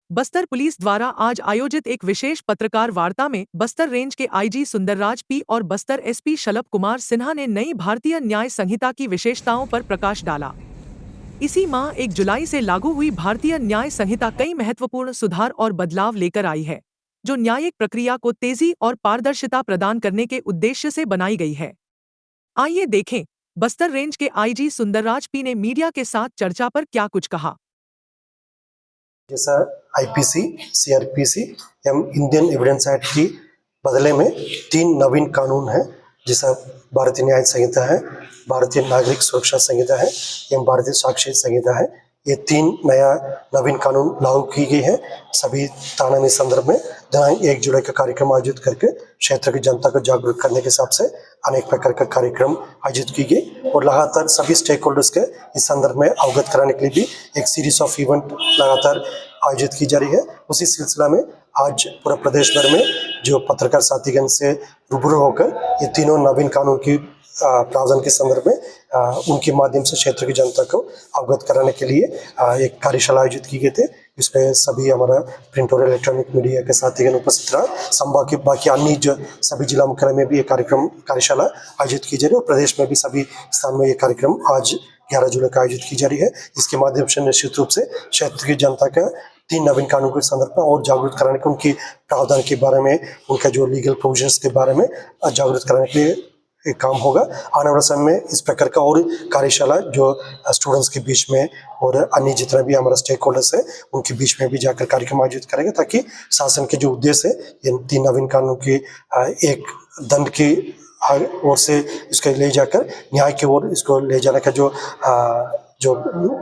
Bastar police द्वारा आज आयोजित एक विशेष पत्रकार वार्ता में बस्तर रेंज के आईजी सुंदरराज पी और बस्तर एसपी शलभ कुमार सिन्हा ने नई भारतीय न्याय संहिता की विशेषताओं पर प्रकाश डाला। इसी माह 1 जुलाई से लागू हुई भारतीय न्याय संहिता कई महत्वपूर्ण सुधार और बदलाव लेकर आई है, जो न्यायिक प्रक्रिया को तेजी और पारदर्शिता प्रदान करने के उद्देश्य से बनाई गई है। आइए देखें, बस्तर रेंज के आईजी सुंदरराज पी ने मीडिया के साथ चर्चा पर क्या कुछ कहा। जैसा आईपीसी, सीआरपीसी एवं इंडियन एविडेंस एक्ट की बदले में 3 नवीन कानून हैं, जैसा भारतीय न्याय संहिता है, भारतीय नागरिक सुरक्षा संहिता है एवं भारतीय साक्ष्य संहिता है। ये 3 नया नवीन कानून लागू की गई है। सभी थाना में संदर्भ में दिनांक 1 जुलाई का कार्यक्रम आयोजित करके क्षेत्र की जनता को जागरूक करने के हिसाब से अनेक प्रकार का कार्यक्रम आयोजित की गई और लगातार सभी स्टेक होल्डर्स के इस संदर्भ में अवगत कराने के लिए भी एक सीरीज ऑफ इवेंट लगातार आयोजित की जा रही है। उसी सिलसिला में आज पूरा प्रदेश भर में जो पत्रकार साथीगण से रूबरू होकर ये तीनों नवीन कानून की प्रावधान के संदर्भ में उनके माध्यम से क्षेत्र की जनता को अवगत कराने के लिए एक कार्यशाला आयोजित की गई थे। इसमें सभी हमारा प्रिंट और इलेक्ट्रॉनिक मीडिया के साथीगण उपस्थित रहा। संभाग के बाकी अन्य जो सभी जिला मुख्यालय में भी ये कार्यशाला आयोजित की जा रही है और प्रदेश में भी सभी स्थान में ये कार्यक्रम आज 11 जुलाई का आयोजित की जा रही है। इसके माध्यम से निश्चित रूप से क्षेत्र की जनता का 3 नवीन कानून के संदर्भ में और जागरूक कराने के, उनकी प्रावधान के बारे में, उनका जो लीगल प्रोविजंस के बारे में जागरूक कराने के लिए एक काम होगा। आने वाले समय में इस प्रकार का और कार्यशाला जो स्टूडेंट्स के बीच में और अन्य जितना भी हमारा स्टेक होल्डर्स है उनके बीच में भी जाकर कार्यक्रम आयोजित करेंगे, ताकि शासन के जो उद्देश्य है इन 3 नवीन कानून की एक दंड की ओर से इसको ले जाकर न्याय की ओर इसको ले जाने का जो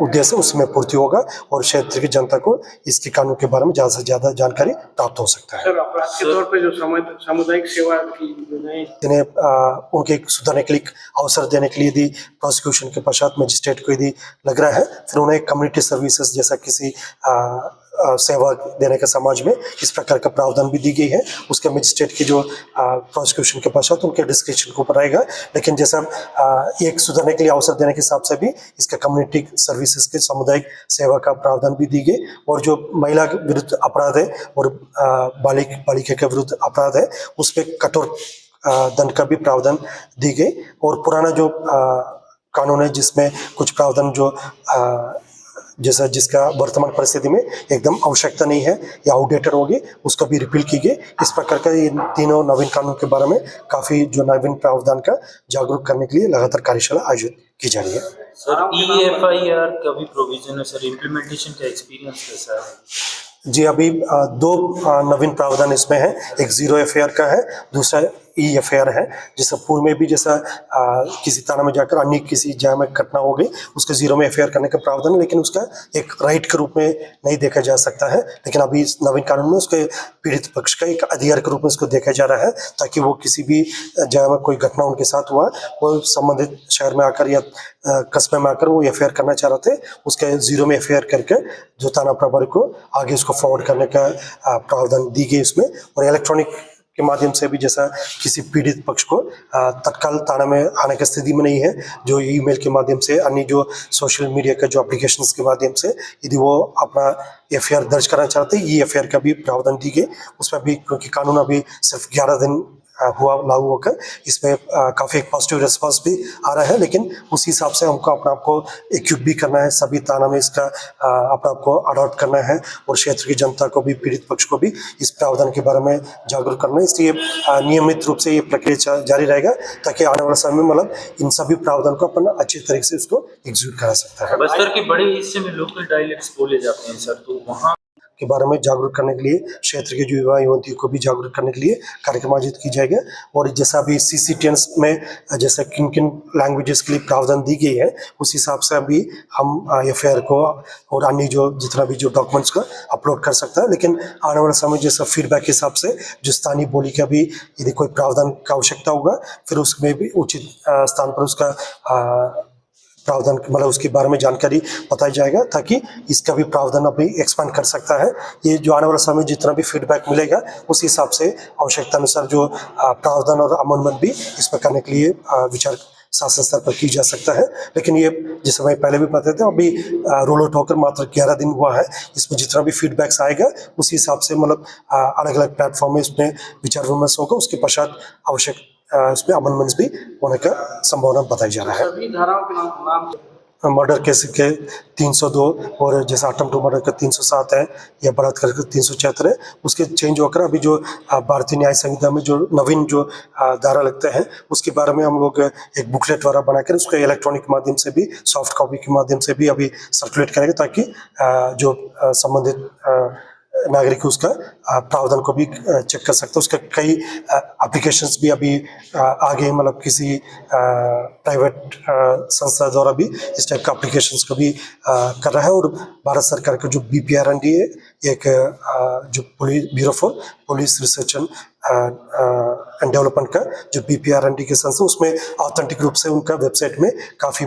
उद्देश्य है उसमें पूर्ति होगा और क्षेत्र की जनता को इसके कानून के बारे में ज़्यादा से ज़्यादा जानकारी प्राप्त हो सकता है। सर, अपराध के तौर पे जो सामुदायिक सेवा की जिन्हें उनके सुधारने के लिए अवसर देने के लिए यदि प्रोसिक्यूशन के पश्चात मजिस्ट्रेट को यदि लग रहा है, फिर उन्हें कम्युनिटी सर्विसेज जैसा किसी सेवा देने का समाज में इस प्रकार का प्रावधान भी दी गई है। उसके मजिस्ट्रेट की जो प्रोसिक्यूशन के पश्चात उनके डिस्क्रिप्शन के ऊपर रहेगा, लेकिन जैसा एक सुधारने के लिए अवसर देने के हिसाब से भी इसका कम्युनिटी सर्विसेज के सामुदायिक सेवा का प्रावधान भी दी गई और जो महिला के विरुद्ध अपराध है और बालिका के विरुद्ध अपराध है उस पर कठोर दंड का भी प्रावधान दी गई और पुराना जो कानून है जिसमें कुछ प्रावधान जो जैसा जिसका वर्तमान परिस्थिति में एकदम आवश्यकता नहीं है या आउटडेटेड होगी उसको भी रिपील की गई। इस प्रकार का ये तीनों नवीन कानून के बारे में काफी जो नवीन प्रावधान का जागरूक करने के लिए लगातार कार्यशाला आयोजित की जा रही है। सर, EFIR का भी प्रोविजन है सर, इम्प्लीमेंटेशन का एक्सपीरियंस कैसा है? जी, अभी 2 नवीन प्रावधान इसमें है। एक 0 FIR का है, दूसरा EFIR है। जैसा पूर्व में भी जैसा किसी थाना में जाकर अन्य किसी जगह में घटना हो गई उसके 0 में FIR करने का प्रावधान है, लेकिन उसका एक राइट के रूप में नहीं देखा जा सकता है। लेकिन अभी इस नवीन कानून में उसके पीड़ित पक्ष का एक अधिकार के रूप में इसको देखा जा रहा है, ताकि वो किसी भी जगह में कोई घटना उनके साथ हुआ वो संबंधित शहर में आकर या कस्बे में आकर वो FIR करना चाह रहे थे, उसके 0 में FIR करके जो थाना प्रभारी को आगे उसको फॉरवर्ड करने का प्रावधान दी गई इसमें। और इलेक्ट्रॉनिक के माध्यम से भी जैसा किसी पीड़ित पक्ष को तत्काल थाना में आने की स्थिति में नहीं है, जो ईमेल के माध्यम से अन्य जो सोशल मीडिया का जो एप्लीकेशंस के माध्यम से यदि वो अपना FIR दर्ज करना चाहते हैं, ये FIR का भी प्रावधान दी गई। उसमें भी क्योंकि कानून अभी सिर्फ 11 दिन हुआ लागू होकर, इसमें काफ़ी एक पॉजिटिव रिस्पांस भी आ रहा है, लेकिन उस हिसाब से हमको अपने आप को इक्विप भी करना है, सभी थाना में इसका अपने आप को अडॉप्ट करना है और क्षेत्र की जनता को भी, पीड़ित पक्ष को भी इस प्रावधान के बारे में जागरूक करना है। इसलिए नियमित रूप से ये प्रक्रिया जारी रहेगा, ताकि आने वाले समय में मतलब इन सभी प्रावधान को अपन अच्छी तरीके से इसको एग्जीक्यूट करा सकता है। बस्तर के बड़े हिस्से में लोकल डायलेक्ट्स बोले जाते हैं सर, तो वहाँ के बारे में जागरूक करने के लिए क्षेत्र के जो युवा युवतियों को भी जागरूक करने के लिए कार्यक्रम आयोजित की जाएगा। और जैसा अभी CCTNs में जैसा किन किन लैंग्वेजेस के लिए प्रावधान दी गई है, उस हिसाब से अभी हम FIR को और अन्य जो जितना भी जो डॉक्यूमेंट्स को अपलोड कर सकता है। लेकिन आने वाले समय जैसा फीडबैक के हिसाब से जो स्थानीय बोली का भी यदि कोई प्रावधान का आवश्यकता होगा, फिर उसमें भी उचित स्थान पर उसका प्रावधान मतलब उसके बारे में जानकारी बताया जाएगा, ताकि इसका भी प्रावधान अभी एक्सपांड कर सकता है। ये जो आने वाला समय जितना भी फीडबैक मिलेगा उस हिसाब से आवश्यकता अनुसार जो प्रावधान और अमेंडमेंट भी इसमें करने के लिए विचार शासन स्तर पर की जा सकता है। लेकिन ये जैसे मैं पहले भी बताते थे, अभी रोल आउट होकर मात्र 11 दिन हुआ है। इसमें जितना भी फीडबैक्स आएगा उसी हिसाब से मतलब अलग अलग प्लेटफॉर्म में इसमें विचार विमर्श होगा, उसके पश्चात आवश्यक इसमें अमेंडमेंट्स भी होने का संभावना बताई जा रहा है। सभी धाराओं के नाम मर्डर केस के 302 और जैसे अटेम्प्ट टू मर्डर का 307 है या बलात्कार का 376 है, उसके चेंज होकर अभी जो भारतीय न्याय संहिता में जो नवीन जो धारा लगते हैं उसके बारे में हम लोग एक बुकलेट द्वारा बनाकर उसको इलेक्ट्रॉनिक माध्यम से भी, सॉफ्ट कॉपी के माध्यम से भी अभी सर्कुलेट करेंगे, ताकि जो संबंधित नागरिक उसका प्रावधान को भी चेक कर सकते हैं। उसका कई एप्लीकेशंस भी अभी आगे मतलब किसी प्राइवेट संस्था द्वारा भी इस टाइप का एप्लीकेशंस को भी कर रहा है। और भारत सरकार का जो BPRND है, एक जो bureau for police research and development का जो BPRND के संस्था, उसमें ऑथेंटिक रूप से उनका वेबसाइट में काफ़ी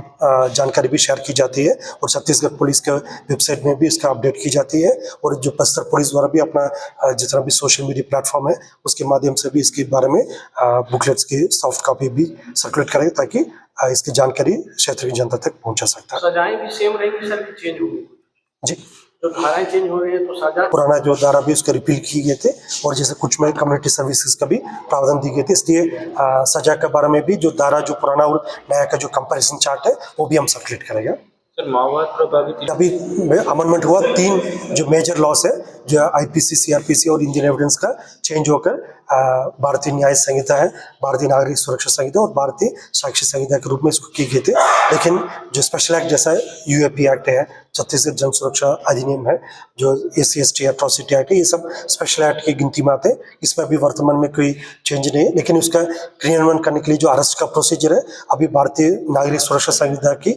जानकारी भी शेयर की जाती है और छत्तीसगढ़ पुलिस का वेबसाइट में भी इसका अपडेट की जाती है। और जो बस्तर पुलिस द्वारा भी अपना जितना भी सोशल मीडिया प्लेटफॉर्म है उसके माध्यम से भी इसके बारे में बुकलेट्स की सॉफ्ट कॉपी भी सर्कुलेट करेंगे, ताकि इसकी जानकारी क्षेत्र की जनता तक पहुंचा सकता है। सजाएं भी सेम रहेंगी सर कि चेंज होगी? जी, जो धाराएं चेंज हो रही है तो सजा पुराना जो धारा भी उसका रिपील किए गए थे, और जैसे कुछ में कम्युनिटी सर्विसेज का भी प्रावधान दी गई थी, इसलिए सजा के बारे में भी जो धारा जो पुराना और नया का जो कंपैरिजन चार्ट है वो भी हम सर्कुलेट करेंगे। सर माओवाद प्रभावित अभी अमेंडमेंट हुआ, 3 जो मेजर लॉस है जो IPC, CRPC और इंडियन एविडेंस का चेंज होकर भारतीय न्याय संहिता है, भारतीय नागरिक सुरक्षा संहिता और भारतीय साक्ष्य संहिता के रूप में इसको किए गए थे। लेकिन जो स्पेशल एक्ट जैसा UAP एक्ट है, छत्तीसगढ़ जन सुरक्षा अधिनियम है, जो SC/ST एट्रोसिटी एक्ट है, ये सब स्पेशल एक्ट की गिनती में आते हैं। इसमें अभी वर्तमान में कोई चेंज नहीं है, लेकिन उसका क्रियान्वयन करने के लिए जो अरेस्ट का प्रोसीजर है अभी भारतीय नागरिक सुरक्षा संहिता की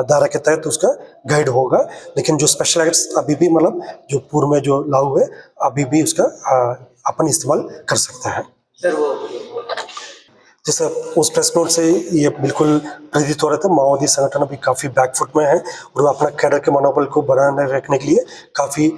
धारा के तहत उसका गाइड होगा। लेकिन जो स्पेशल एक्ट्स अभी भी मतलब जो पूर्व में जो लागू है अभी भी उसका अपन इस्तेमाल कर सकते हैं। सर वो जैसे उस प्रेस नोट से ये बिल्कुल प्रतीत हो रहा था, माओवादी संगठन अभी काफ़ी बैकफुट में है और वो अपना कैडर के मनोबल को बनाए रखने के लिए काफ़ी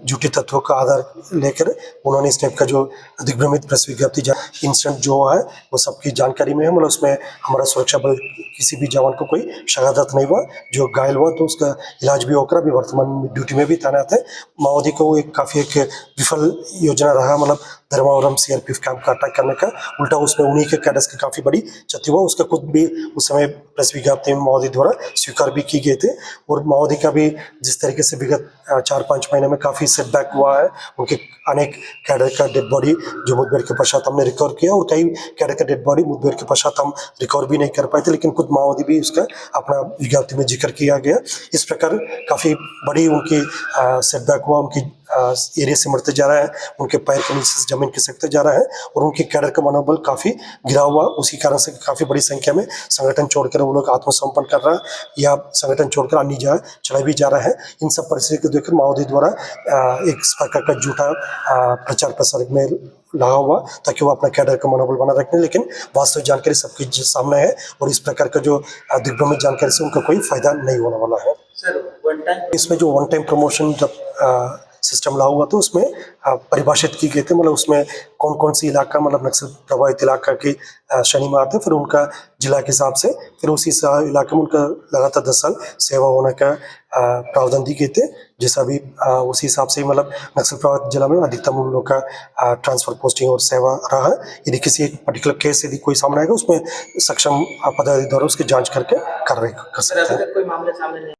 झूठे तत्वों का आधार लेकर उन्होंने इस टाइप का जो दिग्भ्रमित प्रेस विज्ञप्ति इंसिडेंट जो है वो सबकी जानकारी में है। मतलब उसमें हमारा सुरक्षा बल किसी भी जवान को कोई शहादत नहीं हुआ, जो घायल हुआ तो उसका इलाज भी होकर अभी वर्तमान में ड्यूटी में भी तैनात है। माओवादी को एक काफ़ी एक विफल योजना रहा, मतलब धर्मावरम CRPF कैंप का अटैक करने का, उल्टा उसमें उन्हीं के कैडर्स की काफ़ी बड़ी क्षति हुआ। उसका खुद भी उस समय प्रेस विज्ञप्ति में माओवादी द्वारा स्वीकार भी की गए थे। और माओवादी का भी जिस तरीके से विगत 4-5 महीने में काफ़ी सेटबैक हुआ है, उनके अनेक कैडर का डेड बॉडी जो मुठभेड़ के पश्चात हमने रिकवर किया और कई कैडर का डेड बॉडी मुठभेड़ के पश्चात हम रिकवर भी नहीं कर पाए थे, लेकिन खुद माओवादी भी उसका अपना विज्ञप्ति में जिक्र किया गया। इस प्रकार काफ़ी बड़ी उनकी सेटबैक हुआ, उनकी एरिया से मरते जा रहा है, उनके पैर के नीचे से जमीन खिसकते जा रहा है और उनके कैडर का मनोबल काफ़ी गिरा हुआ। उसी कारण से काफ़ी बड़ी संख्या में संगठन छोड़कर वो लोग आत्मसमर्पण कर रहा है या संगठन छोड़कर अन्य जगह चला भी जा रहा है। इन सब परिस्थिति को देखकर माओवादी द्वारा एक प्रकार का झूठा प्रचार प्रसार में लगा हुआ ताकि वो अपना कैडर का मनोबल बना रखें, लेकिन वास्तविक जानकारी सबके सामने है और इस प्रकार का जो दिग्भ्रमित जानकारी से उनका कोई फायदा नहीं होने वाला है। सर इसमें जो वन टाइम प्रमोशन जब सिस्टम लागू हुआ तो उसमें परिभाषित की गई थी, मतलब उसमें कौन कौन सी इलाका मतलब नक्सल प्रभावित इलाका की श्रेणी में आते हैं, फिर उनका जिला के हिसाब से फिर उसी इलाके में उनका लगातार 10 साल सेवा होने का प्रावधान दी गए थे। जैसा भी उसी हिसाब से मतलब नक्सल प्रभावित जिला में अधिकतम उन लोग का ट्रांसफर पोस्टिंग और सेवा रहा। यदि किसी एक पर्टिकुलर केस यदि कोई सामने आएगा उसमें सक्षम पदाधिकारी द्वारा उसकी जाँच करके कार्रवाई कर सकते हैं। कोई मामले सामने नहीं